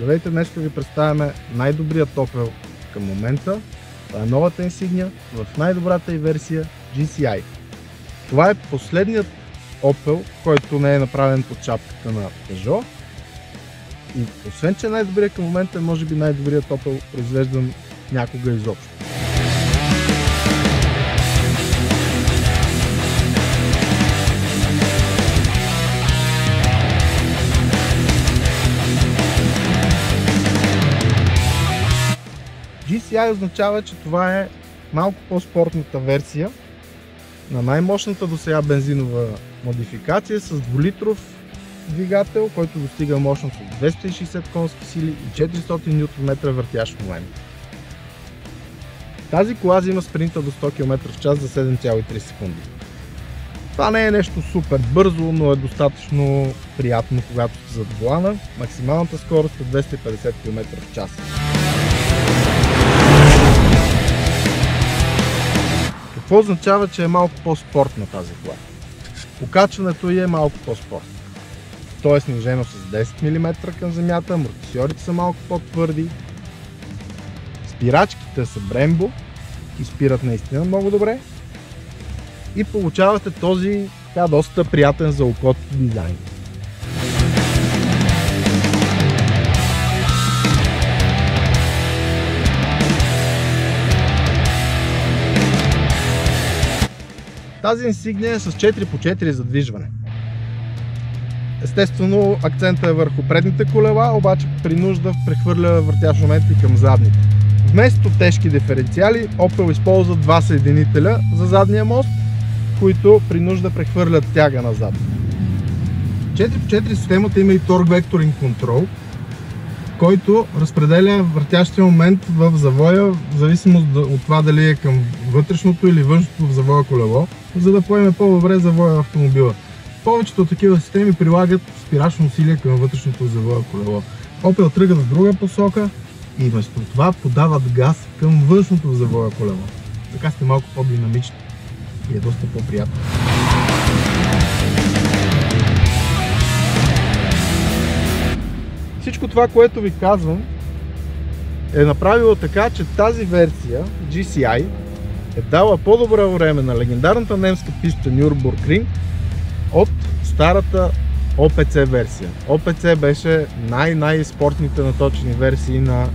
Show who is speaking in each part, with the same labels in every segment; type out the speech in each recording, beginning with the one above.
Speaker 1: Здравейте, днес ще ви представяме най-добрият Opel към момента. Това е новата Insignia в най-добрата й версия GCI. Това е последният Opel, който не е направен под шапката на Peugeot. И освен, че най-добрият към момента е може би най-добрият Opel, произвеждан някога изобщо. GCI означава, че това е малко по-спортната версия на най-мощната досега бензинова модификация с 2-литров двигател, който достига мощност от 260 конски сили и 400 Нм въртящ момент. Тази кола има спринта до 100 км в час за 7,3 секунди. Това не е нещо супер бързо, но е достатъчно приятно, когато сте зад волана. Максималната скорост е 250 км в час. Какво означава, че е малко по-спортна тази кола? Покачването й е малко по-спортно. То е снижено с 10 мм към земята, амортисьорите са малко по-твърди, спирачките са Brembo и спират наистина много добре и получавате този така доста приятен за окото дизайн. Тази Insignia е с 4x4 задвижване. Естествено, акцентът е върху предните колела, обаче при нужда прехвърля въртящ момент и към задните. Вместо тежки диференциали, Opel използва два съединителя за задния мост, които при нужда прехвърлят тяга назад. 4x4 системата има и Torque Vectoring Control, който разпределя въртящия момент в завоя, в зависимост от това дали е към вътрешното или външното в завоя колело, за да поеме по-добре завоя в автомобила. Повечето от такива системи прилагат спирачно усилие към вътрешното в завоя колело. Opel тръгват в друга посока и вместо това подават газ към външното в завоя колело. Така сте малко по-динамични и е доста по-приятно. Всичко това, което ви казвам, е направило така, че тази версия GCI е дала по-добро време на легендарната немска писта Nürburgring от старата OPC версия. OPC беше най-спортните наточени версии на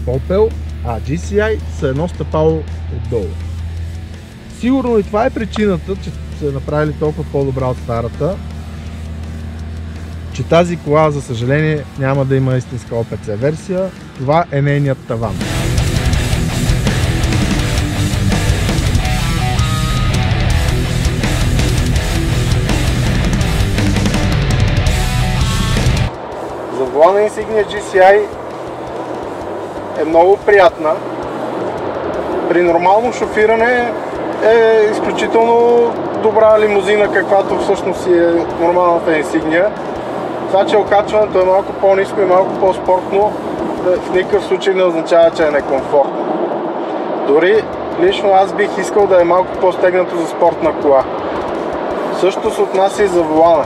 Speaker 1: Opel, а GCI са едно стъпало отдолу. Сигурно и това е причината, че са направили толкова по-добра от старата, че тази кола, за съжаление, няма да има истинска OPC версия. Това е нейният таван. За волана Insignia GCI е много приятна. При нормално шофиране е изключително добра лимузина, каквато всъщност е нормалната Insignia. Това, че окачването е малко по-ниско и малко по-спортно, в никакъв случай не означава, че е некомфортно. Дори лично аз бих искал да е малко по-стегнато за спортна кола. Също се отнася и за волана.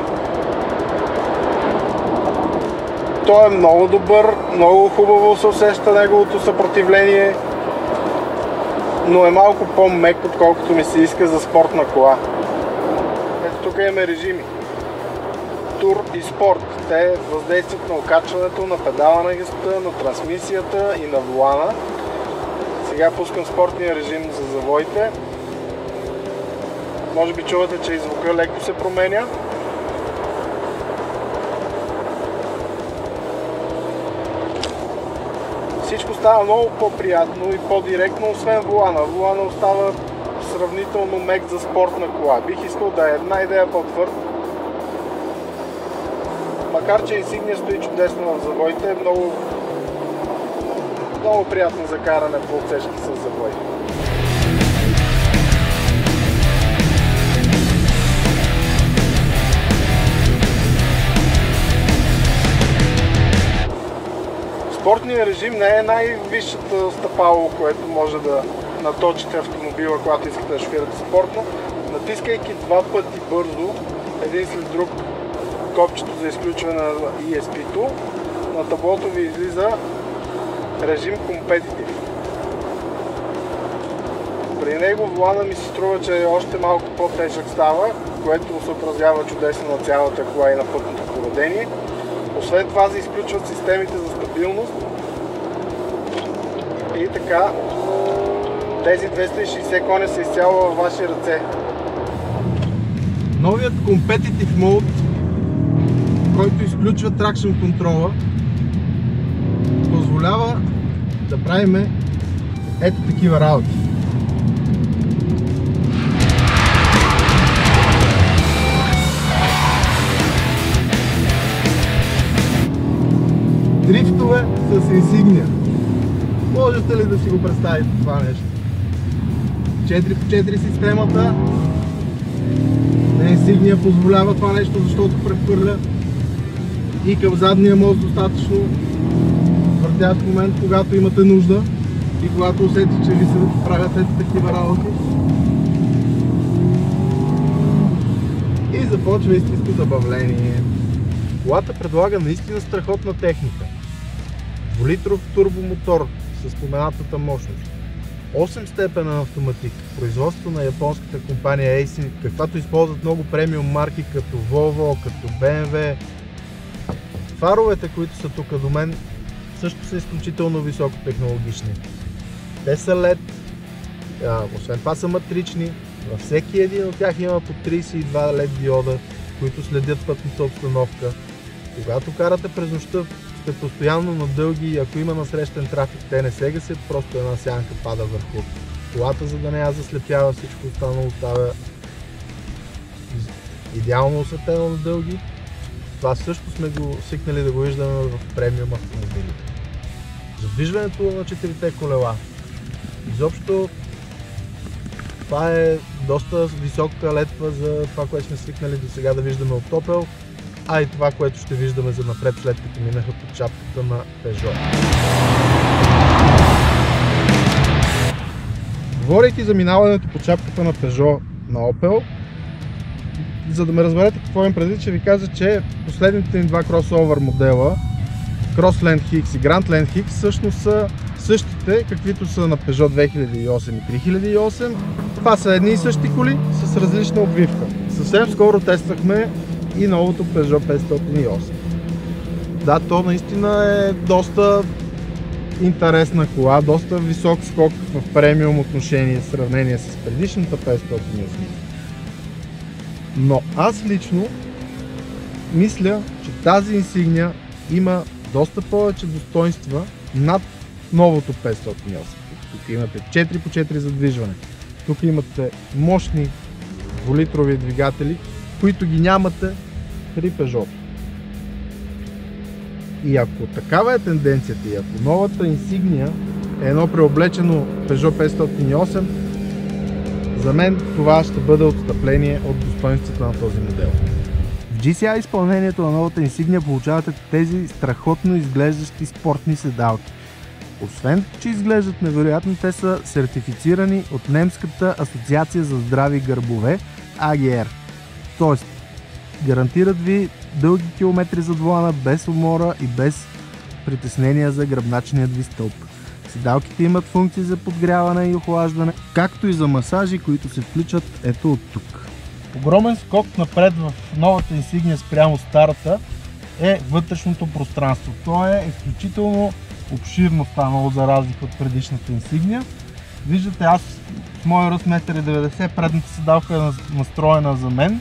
Speaker 1: Той е много добър, много хубаво се усеща неговото съпротивление, но е малко по-мек, отколкото ми се иска за спортна кола. Ето тук имаме режими. Тур и спорт. Те въздействат на окачването, на педала на газта, на трансмисията и на волана. Сега пускам спортния режим за завоите. Може би чувате, че и звука леко се променя. Всичко става много по-приятно и по-директно, освен волана. Волана остава сравнително мек за спортна кола. Бих искал да е една идея по-твърд. Макар че Insignia стои чудесно в завоите, е много приятно за каране по отсечки с завой. Спортният режим не е най-висшата стъпало, което може да наточите автомобила, когато искате да шофирате спортно. Натискайки два пъти бързо, един след друг, копчето за изключване на ESP-то, на таблото ви излиза режим Competitive. При него волана ми се струва, че още малко по-тежък става, което се отразява чудесно на цялата кола и на пътното поведение. Освен това се изключват системите за стабилност и така тези 260 коня са изцяло във ваши ръце. Новият Competitive Mode, който изключва Traction контрола, позволява да правим ето такива работи. Дрифтове с Insignia. Можете ли да си го представите това нещо? 4x4 системата на Insignia позволява това нещо, защото прехвърля и към задния мост достатъчно въртящ момент, когато имате нужда и когато усетите, че ви се правят такива работи. И започва истинско забавление. Колата предлага наистина страхотна техника. 2-литров турбомотор с споменатата мощност. 8 степена автоматик, производство на японската компания Aisin, каквато използват много премиум марки като Volvo, като BMW. Фаровете, които са тук до мен, също са изключително високотехнологични. Те са LED, освен това са матрични, във всеки един от тях има по 32 LED диода, които следят пътната обстановка. Когато карате през нощта, сте постоянно на дълги и ако има насрещен трафик, те не се гасят, просто една сянка пада върху колата, за да не я заслепява, всичко останало остава идеално осветено на дълги. Това също сме го свикнали да го виждаме в премиум автомобили. Задвижването на 4-те колела. Изобщо това е доста висока летва за това, което сме свикнали до сега да виждаме от Opel, а и това, което ще виждаме за напред, след като минаха под чапката на Peugeot. Говорейки за минаването под чапката на Peugeot на Opel, за да ме разберете какво им предвид, ще ви кажа, че последните ни два кросовър модела, Crossland X и Grandland X, всъщност са същите, каквито са на Peugeot 2008 и 3008. Това са едни и същи коли с различна обвивка. Съвсем скоро тествахме и новото Peugeot 508. Да, то наистина е доста интересна кола, доста висок скок в премиум отношение в сравнение с предишната 508. Но аз лично мисля, че тази Insignia има доста повече достоинства над новото 508. Тук имате 4x4 задвижване. Тук имате мощни 2-литрови двигатели, които ги нямате при Peugeot. И ако такава е тенденцията и ако новата Insignia е едно преоблечено Peugeot 508, за мен това ще бъде отстъпление от достоинствата на този модел. В GCI изпълнението на новата Insignia получавате тези страхотно изглеждащи спортни седалки. Освен, че изглеждат невероятно, те са сертифицирани от немската асоциация за здрави гърбове AGR. Тоест, гарантират ви дълги километри зад волана без умора и без притеснения за гръбначният ви стълб. Седалките имат функции за подгряване и охлаждане, както и за масажи, които се включват ето от тук. Огромен скок напред в новата Insignia спрямо старата е вътрешното пространство. То е изключително обширно станало за разлика от предишната Insignia. Виждате, аз с моя ръст 1,90 м, предната седалка е настроена за мен.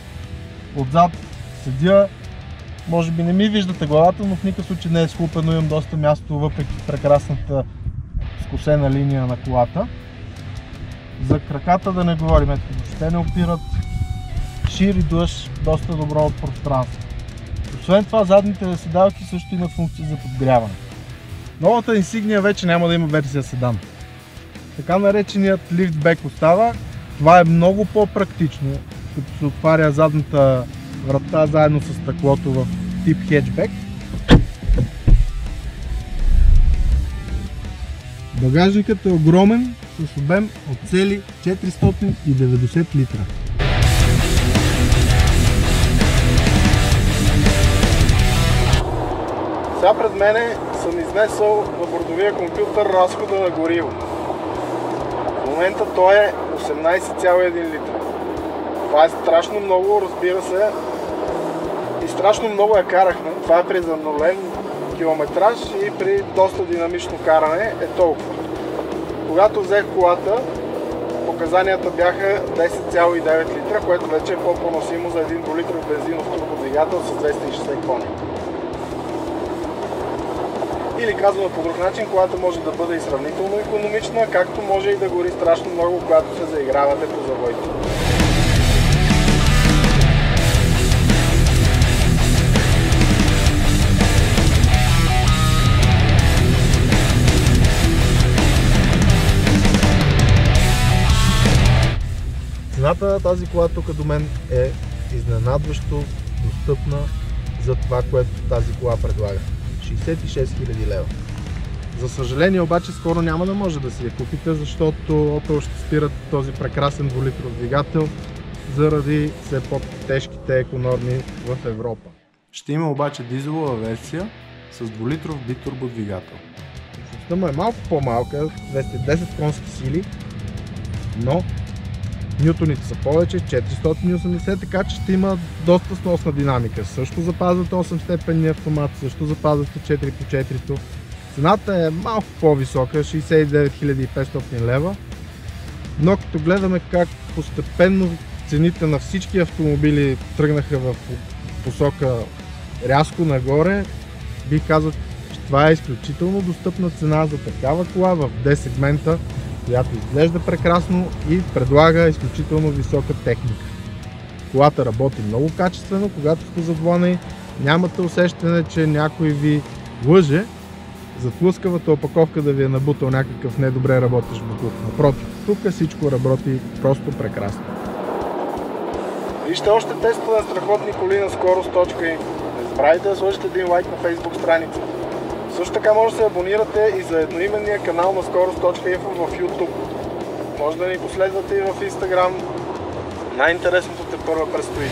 Speaker 1: Отзад седя, може би не ми виждате главата, но в никакъв случай не е схлупено, имам доста място въпреки прекрасната скосена линия на колата. За краката да не говорим, ето въобще не опират, шир и длъж, доста добро от пространство. Освен това, задните седалки също имат функции за подгряване. Новата Insignia вече няма да има версия седан. Така нареченият лифтбек остава. Това е много по-практично, като се отваря задната врата заедно с стъклото в тип хетчбек. Багажникът е огромен, с обем от цели 490 литра. Сега пред мене съм изнесъл на бордовия компютър разхода на гориво. В момента той е 18,1 литра. Това е страшно много, разбира се. И страшно много я карахме. Това е при занулен километраж и при доста динамично каране е толкова. Когато взех колата, показанията бяха 10,9 литра, което вече е по-поносимо за един 2 литров бензинов турбодвигател с 260 коня. Или казваме по друг начин, колата може да бъде и сравнително икономична, както може и да гори страшно много, когато се заигравате по завоите. Цената на тази кола тук до мен е изненадващо достъпна за това, което тази кола предлага. 66 000 лева. За съжаление обаче скоро няма да може да си я купите, защото Opel ще спират този прекрасен 2-литров двигател заради все по-тежките еконорми в Европа. Ще има обаче дизелова версия с 2-литров битурбо двигател. Мощността му е малко по-малка, 210 конски сили, но нютоните са повече, 480, така че ще има доста сносна динамика. Също запазвате 8-степенния автомат, също запазвате 4x4-то. Цената е малко по-висока, 69 500 лева. Но като гледаме как постепенно цените на всички автомобили тръгнаха в посока рязко нагоре, бих казал, че това е изключително достъпна цена за такава кола в D-сегмента, която изглежда прекрасно и предлага изключително висока техника. Колата работи много качествено, когато сте зад вола и нямате усещане, че някой ви лъже за тлъскавата опаковка да ви е набутал някакъв недобре работещ боклук. Напротив, тук всичко работи просто прекрасно. Вижте още тестове на страхотни коли на скорост.info. Не забравяйте да сложите един лайк на Facebook страница. Също така може да се абонирате и за едноименния канал на скорост.info в YouTube. Може да ни последвате и в Instagram. Най-интересното те първа предстои.